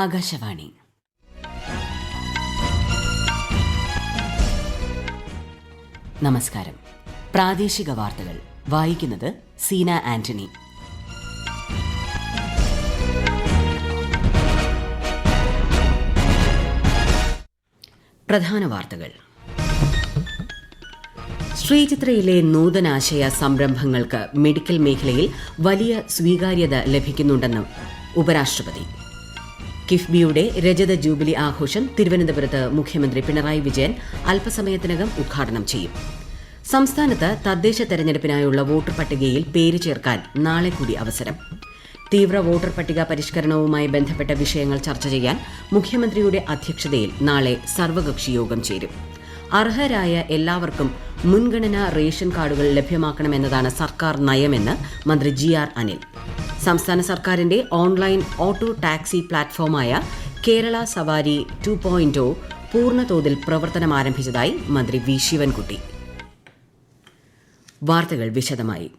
ആകാശവാണി. നമസ്കാരം. പ്രാദേശിക വാർത്തകൾ വായിക്കുന്നത് സീന ആന്റണി. പ്രധാന വാർത്തകൾ. ശ്രീചിത്രയിലെ നൂതനാശയ സംരംഭങ്ങൾക്ക് മെഡിക്കൽ മേഖലയിൽ വലിയ സ്വീകാര്യത ലഭിക്കുന്നുണ്ടെന്ന് ഉപരാഷ്ട്രപതി. കിഫ്ബിയുടെ രജത ജൂബിലി ആഘോഷം തിരുവനന്തപുരത്ത് മുഖ്യമന്ത്രി പിണറായി വിജയൻ അല്പസമയത്തിനകം ഉദ്ഘാടനം ചെയ്യും. സംസ്ഥാനത്ത് തദ്ദേശ തെരഞ്ഞെടുപ്പിനായുള്ള വോട്ടർ പട്ടികയിൽ പേര് ചേർക്കാൻ നാളെ കൂടി അവസരം. തീവ്ര വോട്ടർ പട്ടിക പരിഷ്കരണവുമായി ബന്ധപ്പെട്ട വിഷയങ്ങൾ ചർച്ച ചെയ്യാൻ മുഖ്യമന്ത്രിയുടെ അധ്യക്ഷതയിൽ നാളെ സർവകക്ഷി യോഗം ചേരും. അർഹരായ എല്ലാവർക്കും മുൻഗണനാ റേഷൻ കാർഡുകൾ ലഭ്യമാക്കണമെന്നതാണ് സർക്കാർ നയമെന്ന് മന്ത്രി GR അനിൽ. സംസ്ഥാന സർക്കാരിന്റെ ഓൺലൈൻ ഓട്ടോ ടാക്സി പ്ലാറ്റ്ഫോമായ കേരള സവാരി 2.0 പൂർണ്ണതോതിൽ പ്രവർത്തനം ആരംഭിച്ചതായി മന്ത്രി വി ശിവൻകുട്ടി. വാർത്തകൾ വിശദമായി.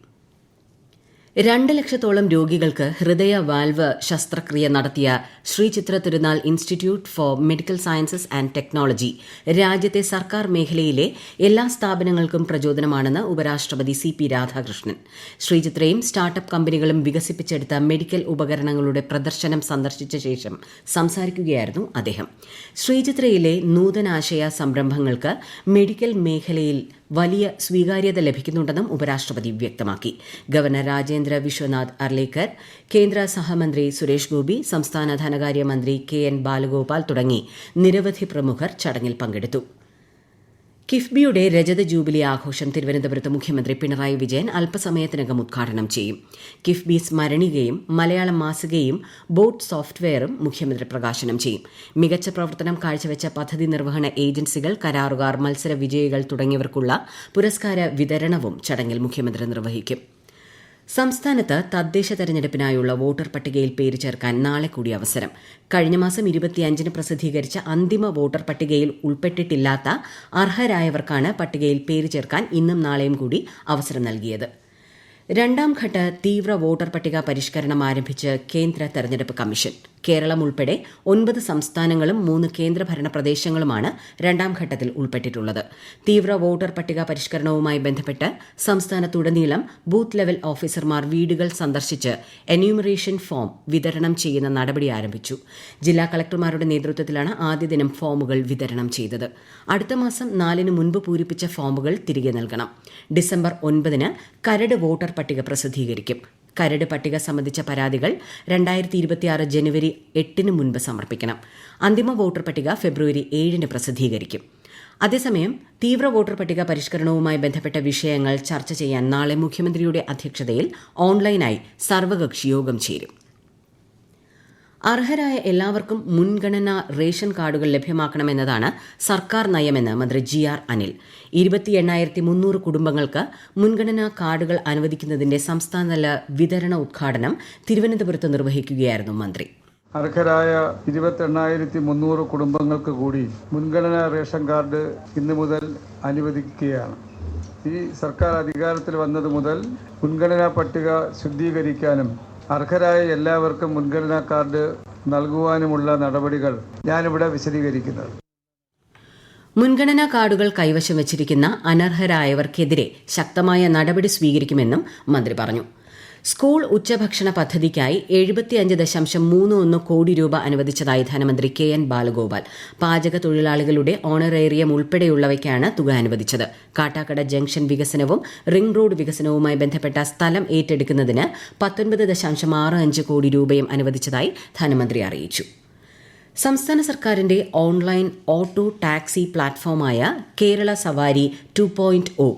2 ലക്ഷത്തോളം രോഗികൾക്ക് ഹൃദയ വാൽവ് ശസ്ത്രക്രിയ നടത്തിയ ശ്രീചിത്ര തിരുനാൾ institute four medical sciences and technology രാജ്യത്തെ സർക്കാർ മേഖലയിലെ എല്ലാ സ്ഥാപനങ്ങൾക്കും പ്രചോദനമാണെന്ന് ഉപരാഷ്ട്രപതി CP രാധാകൃഷ്ണൻ. ശ്രീചിത്രയും സ്റ്റാർട്ടപ്പ് കമ്പനികളും വികസിപ്പിച്ചെടുത്ത മെഡിക്കൽ ഉപകരണങ്ങളുടെ പ്രദർശനം സന്ദർശിച്ച ശേഷം സംസാരിക്കുകയായിരുന്നു അദ്ദേഹം. ശ്രീചിത്രയിലെ നൂതനാശയ സംരംഭങ്ങൾക്ക് മെഡിക്കൽ മേഖലയിൽ വലിയ സ്വീകാര്യത ലഭിക്കുന്നുണ്ടെന്നും ഉപരാഷ്ട്രപതി വ്യക്തമാക്കി. ഗവർണർ രാജേന്ദ്ര വിശ്വനാഥ് അർലേക്കർ, കേന്ദ്ര സഹമന്ത്രി സുരേഷ് ഗോപി, സംസ്ഥാന ധനകാര്യമന്ത്രി KN ബാലഗോപാൽ തുടങ്ങി നിരവധി പ്രമുഖർ ചടങ്ങിൽ പങ്കെടുത്തു. കിഫ്ബിയുടെ രജത ജൂബിലി ആഘോഷം തിരുവനന്തപുരത്ത് മുഖ്യമന്ത്രി പിണറായി വിജയൻ അല്പസമയത്തിനകം ഉദ്ഘാടനം ചെയ്യും. കിഫ്ബി സ്മരണികയും മലയാളം മാസികയും ബോട്ട് സോഫ്റ്റ്വെയറും മുഖ്യമന്ത്രി പ്രകാശനം ചെയ്യും. മികച്ച പ്രവർത്തനം കാഴ്ചവെച്ച പദ്ധതി നിർവഹണ ഏജൻസികൾ, കരാറുകാർ, മത്സര വിജയികൾ തുടങ്ങിയവർക്കുള്ള പുരസ്കാര വിതരണവും ചടങ്ങിൽ മുഖ്യമന്ത്രി നിർവഹിക്കും. സംസ്ഥാനത്ത് തദ്ദേശ തെരഞ്ഞെടുപ്പിനായുള്ള വോട്ടർ പട്ടികയിൽ പേര് ചേർക്കാൻ നാളെ കൂടി അവസരം. കഴിഞ്ഞ മാസം 25-ന് പ്രസിദ്ധീകരിച്ച അന്തിമ വോട്ടർ പട്ടികയിൽ ഉൾപ്പെട്ടിട്ടില്ലാത്ത അർഹരായവർക്കാണ് പട്ടികയിൽ പേര് ചേർക്കാൻ ഇന്നും നാളെയും കൂടി അവസരം നൽകിയത്. രണ്ടാം ഘട്ട തീവ്ര വോട്ടർ പട്ടിക പരിഷ്കരണം ആരംഭിച്ച് കേന്ദ്ര തെരഞ്ഞെടുപ്പ് കമ്മീഷൻ. കേരളം ഉൾപ്പെടെ 9 സംസ്ഥാനങ്ങളും 3 കേന്ദ്രഭരണ പ്രദേശങ്ങളുമാണ് രണ്ടാം ഘട്ടത്തിൽ ഉൾപ്പെട്ടിട്ടുള്ളത്. തീവ്ര വോട്ടർ പട്ടിക പരിഷ്കരണവുമായി ബന്ധപ്പെട്ട് സംസ്ഥാനത്തുടനീളം ബൂത്ത് ലെവൽ ഓഫീസർമാർ വീടുകൾ സന്ദർശിച്ച് എന്യൂമറേഷൻ ഫോം വിതരണം ചെയ്യുന്ന നടപടി ആരംഭിച്ചു. ജില്ലാ കളക്ടർമാരുടെ നേതൃത്വത്തിലാണ് ആദ്യ ദിനം ഫോമുകൾ വിതരണം ചെയ്തത്. അടുത്ത മാസം 4-ന് മുൻപ് പൂരിപ്പിച്ച ഫോമുകൾ തിരികെ നൽകണം. ഡിസംബർ 9-ന് കരട് വോട്ടർ പട്ടിക പ്രസിദ്ധീകരിക്കും. കരട് പട്ടിക സംബന്ധിച്ച പരാതികൾ 2026 ജനുവരി 8-ന് മുൻപ് സമർപ്പിക്കണം. അന്തിമ വോട്ടർ പട്ടിക ഫെബ്രുവരി 7-ന് പ്രസിദ്ധീകരിക്കും. അതേസമയം തീവ്ര വോട്ടർ പട്ടിക പരിഷ്കരണവുമായി ബന്ധപ്പെട്ട വിഷയങ്ങൾ ചർച്ച ചെയ്യാൻ നാളെ മുഖ്യമന്ത്രിയുടെ അധ്യക്ഷതയിൽ ഓൺലൈനായി സർവകക്ഷി യോഗം ചേരും. അർഹരായ എല്ലാവർക്കും മുൻഗണനാ റേഷൻ കാർഡുകൾ ലഭ്യമാക്കണമെന്നതാണ് സർക്കാർ നയമെന്ന് മന്ത്രി GR അനിൽ. 28,300 കുടുംബങ്ങൾക്ക് മുൻഗണനാ കാർഡുകൾ അനുവദിക്കുന്നതിന്റെ സംസ്ഥാനതല വിതരണ ഉദ്ഘാടനം തിരുവനന്തപുരത്ത് നിർവഹിക്കുകയായിരുന്നു മന്ത്രി. അർഹരായ 28,300 കുടുംബങ്ങൾക്ക് കൂടി മുൻഗണനാ റേഷൻ കാർഡ് ഇന്നു മുതൽ അനുവദിക്കുകയാണ്. ഈ സർക്കാർ അധികാരത്തിൽ വന്നത് മുതൽ മുൻഗണനാ പട്ടിക ശുദ്ധീകരിക്കാനും അർഹരായ എല്ലാവർക്കും മുൻഗണനാ കാർഡ് നൽകുവാനുമുള്ള നടപടികൾ ഞാനിവിടെ വിശദീകരിക്കുന്നത്. മുൻഗണനാ കാർഡുകൾ കൈവശം വച്ചിരിക്കുന്ന അനർഹരായവർക്കെതിരെ ശക്തമായ നടപടി സ്വീകരിക്കുമെന്നും മന്ത്രി പറഞ്ഞു. സ്കൂൾ ഉച്ചഭക്ഷണ പദ്ധതിക്കായി 75.31 കോടി രൂപ അനുവദിച്ചതായി ധനമന്ത്രി KN ബാലഗോപാൽ. പാചക തൊഴിലാളികളുടെ ഓണറേറിയം ഉൾപ്പെടെയുള്ളവയ്ക്കാണ് തുക അനുവദിച്ചത്. കാട്ടാക്കട ജംഗ്ഷൻ വികസനവും റിംഗ് റോഡ് വികസനവുമായി ബന്ധപ്പെട്ട സ്ഥലം ഏറ്റെടുക്കുന്നതിന് 19.65 കോടി രൂപയും അനുവദിച്ചതായി ധനമന്ത്രി അറിയിച്ചു. സംസ്ഥാന സർക്കാരിന്റെ ഓൺലൈൻ ഓട്ടോ ടാക്സി പ്ലാറ്റ്ഫോമായ കേരള സവാരി 2.0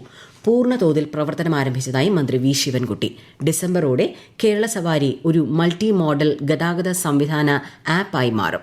പൂർണ്ണതോതിൽ പ്രവർത്തനം ആരംഭിച്ചതായി മന്ത്രി വി ശിവൻകുട്ടി. ഡിസംബറോടെ കേരള സവാരി ഒരു മൾട്ടി മോഡൽ ഗതാഗത സംവിധാന ആപ്പായി മാറും.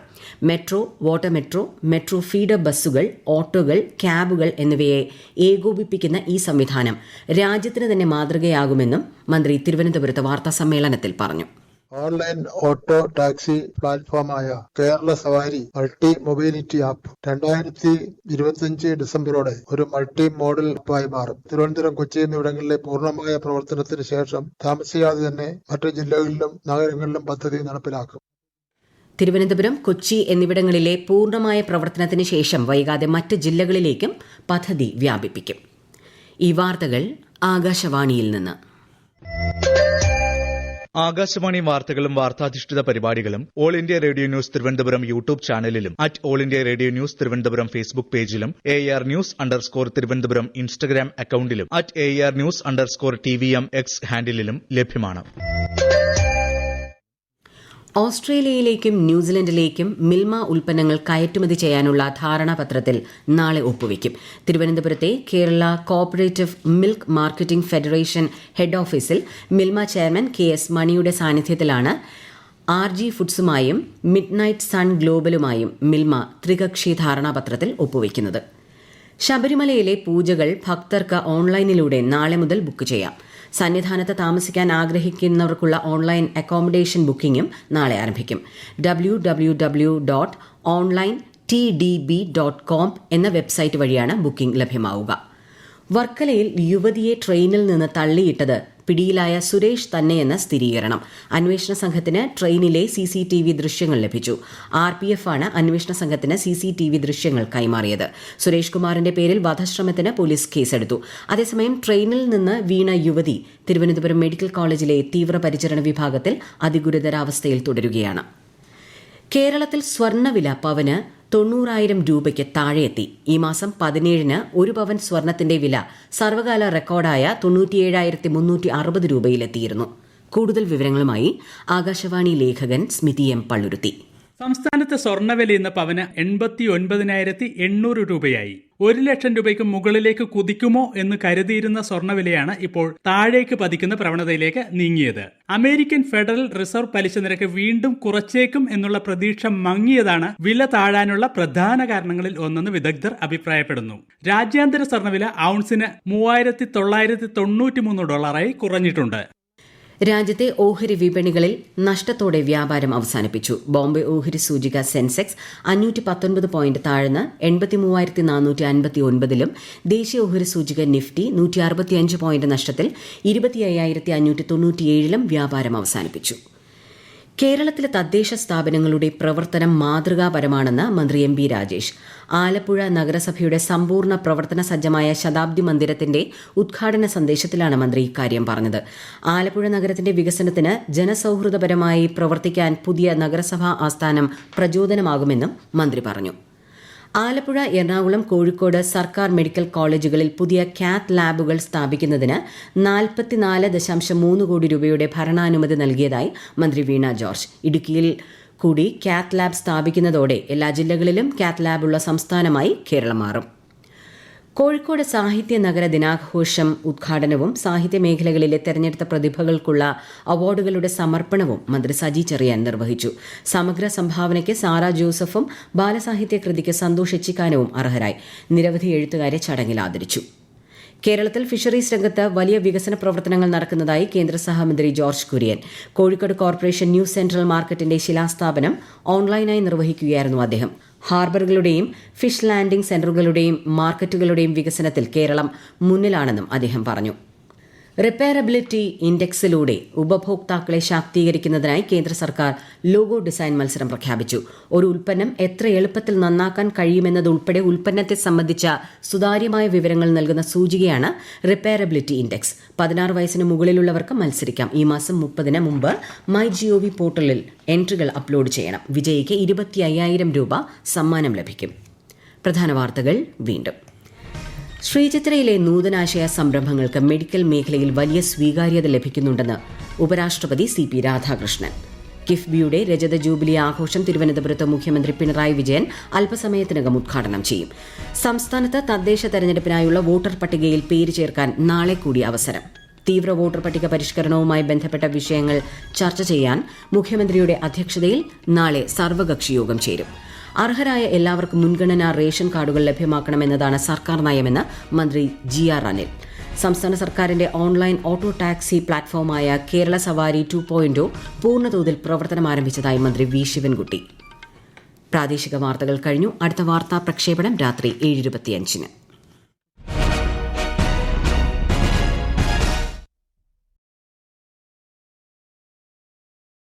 Metro, water metro, metro feeder ബസ്സുകൾ, ഓട്ടോകൾ, ക്യാബുകൾ എന്നിവയെ ഏകോപിപ്പിക്കുന്ന ഈ സംവിധാനം രാജ്യത്തിന് തന്നെ മാതൃകയാകുമെന്നും മന്ത്രി തിരുവനന്തപുരത്ത് വാർത്താസമ്മേളനത്തിൽ പറഞ്ഞു. ഓൺലൈൻ ഓട്ടോ ടാക്സി പ്ലാറ്റ്ഫോമായ കേരള സവാരി മൾട്ടി മൊബിലിറ്റി ആപ്പ് 2025 ഡിസംബറോടെ ഒരു മൾട്ടി മോഡൽ ആപ്പായി മാറും. തിരുവനന്തപുരം, കൊച്ചി എന്നിവിടങ്ങളിലെ പൂർണ്ണമായ പ്രവർത്തനത്തിന് ശേഷം താമസിയാതെ തന്നെ മറ്റു ജില്ലകളിലും നഗരങ്ങളിലും പദ്ധതി നടപ്പിലാക്കും. തിരുവനന്തപുരം, കൊച്ചി എന്നിവിടങ്ങളിലെ പൂർണ്ണമായ പ്രവർത്തനത്തിന് ശേഷം വൈകാതെ മറ്റ് ജില്ലകളിലേക്കും പദ്ധതി വ്യാപിപ്പിക്കും. ഈ വാർത്തകൾ ആകാശവാണിയിൽ നിന്ന്. ആകാശവാണി വാർത്തകളും വാർത്താധിഷ്ഠിത പരിപാടികളും all India radio news Thiruvananthapuram YouTube ചാനലിലും @all India radio news Thiruvananthapuram Facebook പേജിലും AR News_ തിരുവനന്തപുരം ഇൻസ്റ്റഗ്രാം അക്കൌണ്ടിലും @AR News_TVM X ഹാൻഡിലും ലഭ്യമാണ്. ഓസ്ട്രേലിയയിലേക്കും ന്യൂസിലൻഡിലേക്കും മിൽമ ഉൽപ്പന്നങ്ങൾ കയറ്റുമതി ചെയ്യാനുള്ള ധാരണാപത്രത്തിൽ നാളെ ഒപ്പുവയ്ക്കും. തിരുവനന്തപുരത്തെ Kerala cooperative milk marketing federation head ഓഫീസിൽ മിൽമ ചെയർമാൻ KS മണിയുടെ സാന്നിധ്യത്തിലാണ് RG ഫുഡ്സുമായും മിഡ്നൈറ്റ് സൺ ഗ്ലോബലുമായും മിൽമ ത്രികക്ഷി ധാരണാപത്രത്തിൽ ഒപ്പുവയ്ക്കുന്നത്. ശബരിമലയിലെ പൂജകൾ ഭക്തർക്ക് ഓൺലൈനിലൂടെ നാളെ മുതൽ ബുക്ക് ചെയ്യാം. സന്നിധാനത്ത് താമസിക്കാൻ ആഗ്രഹിക്കുന്നവർക്കുള്ള ഓൺലൈൻ അക്കോമഡേഷൻ ബുക്കിംഗും നാളെ ആരംഭിക്കും. www.onlinetdb.com എന്ന വെബ്സൈറ്റ് വഴിയാണ് ബുക്കിംഗ് ലഭ്യമാവുക. വർക്കലയിൽ യുവതിയെ ട്രെയിനിൽ നിന്ന് തള്ളിയിട്ടത് പിടിയിലായ സുരേഷ് തന്നെയെന്ന സ്ഥിരീകരണം. അന്വേഷണ സംഘത്തിന് ട്രെയിനിലെ CCTV ദൃശ്യങ്ങൾ ലഭിച്ചു. RPF ആണ് അന്വേഷണ സംഘത്തിന് CCTV ദൃശ്യങ്ങൾ കൈമാറിയത്. സുരേഷ് കുമാറിന്റെ പേരിൽ വധശ്രമത്തിന് പോലീസ് കേസെടുത്തു. അതേസമയം ട്രെയിനിൽ നിന്ന് വീണ യുവതി തിരുവനന്തപുരം മെഡിക്കൽ കോളേജിലെ തീവ്രപരിചരണ വിഭാഗത്തിൽ അതിഗുരുതരാവസ്ഥയിൽ തുടരുകയാണ്. കേരളത്തിൽ സ്വർണ്ണവില പവന് 90,000 രൂപയ്ക്ക് താഴെയെത്തി. ഈ മാസം 17-ന് 1 പവൻ സ്വർണത്തിന്റെ വില സർവകാല റെക്കോർഡായ 97,360 രൂപയിലെത്തിയിരുന്നു. കൂടുതൽ വിവരങ്ങളുമായി ആകാശവാണി ലേഖകൻ സ്മിതി M. പള്ളുരുത്തി. സംസ്ഥാനത്ത് സ്വർണ്ണവില ഇന്ന് പവന് 89,800 രൂപയായി. 1 ലക്ഷം രൂപയ്ക്ക് മുകളിലേക്ക് കുതിക്കുമോ എന്ന് കരുതിയിരുന്ന സ്വർണ്ണവിലയാണ് ഇപ്പോൾ താഴേക്ക് പതിക്കുന്ന പ്രവണതയിലേക്ക് നീങ്ങിയത്. അമേരിക്കൻ ഫെഡറൽ റിസർവ് പലിശ നിരക്ക് വീണ്ടും കുറച്ചേക്കും എന്നുള്ള പ്രതീക്ഷ മങ്ങിയതാണ് വില താഴാനുള്ള പ്രധാന കാരണങ്ങളിൽ ഒന്നെന്ന് വിദഗ്ധർ അഭിപ്രായപ്പെടുന്നു. രാജ്യാന്തര സ്വർണ്ണവില ഔൺസിന് $3,993 കുറഞ്ഞിട്ടുണ്ട്. രാജ്യത്തെ ഓഹരി വിപണികളിൽ നഷ്ടത്തോടെ വ്യാപാരം അവസാനിപ്പിച്ചു. ബോംബെ ഓഹരി സൂചിക സെൻസെക്സ് 519 പോയിന്റ് താഴ്ന്ന് 83,459-ലും ദേശീയ ഓഹരി സൂചിക നിഫ്റ്റി 165 പോയിന്റ് നഷ്ടത്തിൽ 25,597-ലും വ്യാപാരം അവസാനിപ്പിച്ചു. കേരളത്തിലെ തദ്ദേശ സ്ഥാപനങ്ങളുടെ പ്രവർത്തനം മാതൃകാപരമാണെന്ന് മന്ത്രി MB രാജേഷ്. ആലപ്പുഴ നഗരസഭയുടെ സമ്പൂർണ്ണ പ്രവർത്തന സജ്ജമായ ശതാബ്ദി മന്ദിരത്തിന്റെ ഉദ്ഘാടന സന്ദേശത്തിലാണ് മന്ത്രി ഇക്കാര്യം പറഞ്ഞത്. ആലപ്പുഴ നഗരത്തിന്റെ വികസനത്തിന് ജനസൌഹൃദപരമായി പ്രവർത്തിക്കാൻ പുതിയ നഗരസഭാ ആസ്ഥാനം പ്രചോദനമാകുമെന്നും മന്ത്രി പറഞ്ഞു. ആലപ്പുഴ, എറണാകുളം, കോഴിക്കോട് സർക്കാർ മെഡിക്കൽ കോളേജുകളിൽ പുതിയ കാത്ത് ലാബുകൾ സ്ഥാപിക്കുന്നതിന് 44.3 കോടി രൂപയുടെ ഭരണാനുമതി നൽകിയതായി മന്ത്രി വീണ ജോർജ്. ഇടുക്കിയിൽ കൂടി കാത്ത് ലാബ് സ്ഥാപിക്കുന്നതോടെ എല്ലാ ജില്ലകളിലും കാത്ത് ലാബുള്ള സംസ്ഥാനമായി കേരളം മാറും. കോഴിക്കോട് സാഹിത്യ നഗര ദിനാഘോഷം ഉദ്ഘാടനവും സാഹിത്യ മേഖലകളിലെ തെരഞ്ഞെടുത്ത പ്രതിഭകൾക്കുള്ള അവാർഡുകളുടെ സമർപ്പണവും മന്ത്രി സജി ചെറിയാൻ നിർവഹിച്ചു. സമഗ്ര സംഭാവനയ്ക്ക് സാറ ജോസഫും ബാലസാഹിത്യ കൃതിക്ക് സന്തോഷ് എച്ചിക്കാനവും അർഹരായി. നിരവധി എഴുത്തുകാരെ ചടങ്ങിൽ ആദരിച്ചു. കേരളത്തിൽ ഫിഷറീസ് രംഗത്ത് വലിയ വികസന പ്രവർത്തനങ്ങൾ നടക്കുന്നതായി കേന്ദ്ര സഹമന്ത്രി George Kurian. Kozhikode corporation new central മാർക്കറ്റിന്റെ ശിലാസ്ഥാപനം ഓൺലൈനായി നിർവഹിക്കുകയായിരുന്നു അദ്ദേഹം. ഹാർബറുകളുടെയും ഫിഷ് ലാൻഡിംഗ് സെന്ററുകളുടെയും മാർക്കറ്റുകളുടെയും വികസനത്തിൽ കേരളം മുന്നിലാണെന്നും അദ്ദേഹം പറഞ്ഞു. റിപ്പയറബിലിറ്റി ഇൻഡെക്സിലൂടെ ഉപഭോക്താക്കളെ ശാക്തീകരിക്കുന്നതിനായി കേന്ദ്ര സർക്കാർ ലോഗോ ഡിസൈൻ മത്സരം പ്രഖ്യാപിച്ചു. ഒരു ഉൽപ്പന്നം എത്ര എളുപ്പത്തിൽ നന്നാക്കാൻ കഴിയുമെന്നതുൾപ്പെടെ ഉൽപ്പന്നത്തെ സംബന്ധിച്ച സുതാര്യമായ വിവരങ്ങൾ നൽകുന്ന സൂചികയാണ് റിപ്പയറബിലിറ്റി ഇൻഡെക്സ്. 16 വയസ്സിന് മുകളിലുള്ളവർക്ക് മത്സരിക്കാം. ഈ മാസം 30-ന് മുമ്പ് MyGov പോർട്ടലിൽ എൻട്രികൾ അപ്ലോഡ് ചെയ്യണം. വിജയിക്ക് 25,000 രൂപ സമ്മാനം ലഭിക്കും. പ്രധാന വാർത്തകൾ വീണ്ടും. ശ്രീചിത്രയിലെ നൂതനാശയ സംരംഭങ്ങൾക്ക് മെഡിക്കൽ മേഖലയിൽ വലിയ സ്വീകാര്യത ലഭിക്കുന്നുണ്ടെന്ന് ഉപരാഷ്ട്രപതി CP രാധാകൃഷ്ണൻ. കിഫ്ബിയുടെ രജത ജൂബിലി ആഘോഷം തിരുവനന്തപുരത്ത് മുഖ്യമന്ത്രി പിണറായി വിജയൻ അല്പസമയത്തിനകം ഉദ്ഘാടനം ചെയ്യും. സംസ്ഥാനത്ത് തദ്ദേശ തെരഞ്ഞെടുപ്പിനായുള്ള വോട്ടർ പട്ടികയിൽ പേര് ചേർക്കാൻ നാളെ കൂടി അവസരം. തീവ്ര വോട്ടർ പട്ടിക പരിഷ്കരണവുമായി ബന്ധപ്പെട്ട വിഷയങ്ങൾ ചർച്ച ചെയ്യാൻ മുഖ്യമന്ത്രിയുടെ അധ്യക്ഷതയിൽ നാളെ സർവകക്ഷി യോഗം ചേരും. അർഹരായ എല്ലാവർക്കും മുൻഗണനാ റേഷൻ കാർഡുകൾ ലഭ്യമാക്കണമെന്നതാണ് സർക്കാർ നയമെന്ന് മന്ത്രി GR അനിൽ. സംസ്ഥാന സർക്കാരിന്റെ ഓൺലൈൻ ഓട്ടോ ടാക്സി പ്ലാറ്റ്ഫോമായ കേരള സവാരി 2.0 പൂർണ്ണതോതിൽ പ്രവർത്തനം ആരംഭിച്ചതായി മന്ത്രി V. ശിവൻകുട്ടി. പ്രാദേശിക വാർത്തകൾ കഴിഞ്ഞു. അടുത്ത വാർത്താ പ്രക്ഷേപണം രാത്രി 7:25-ന്.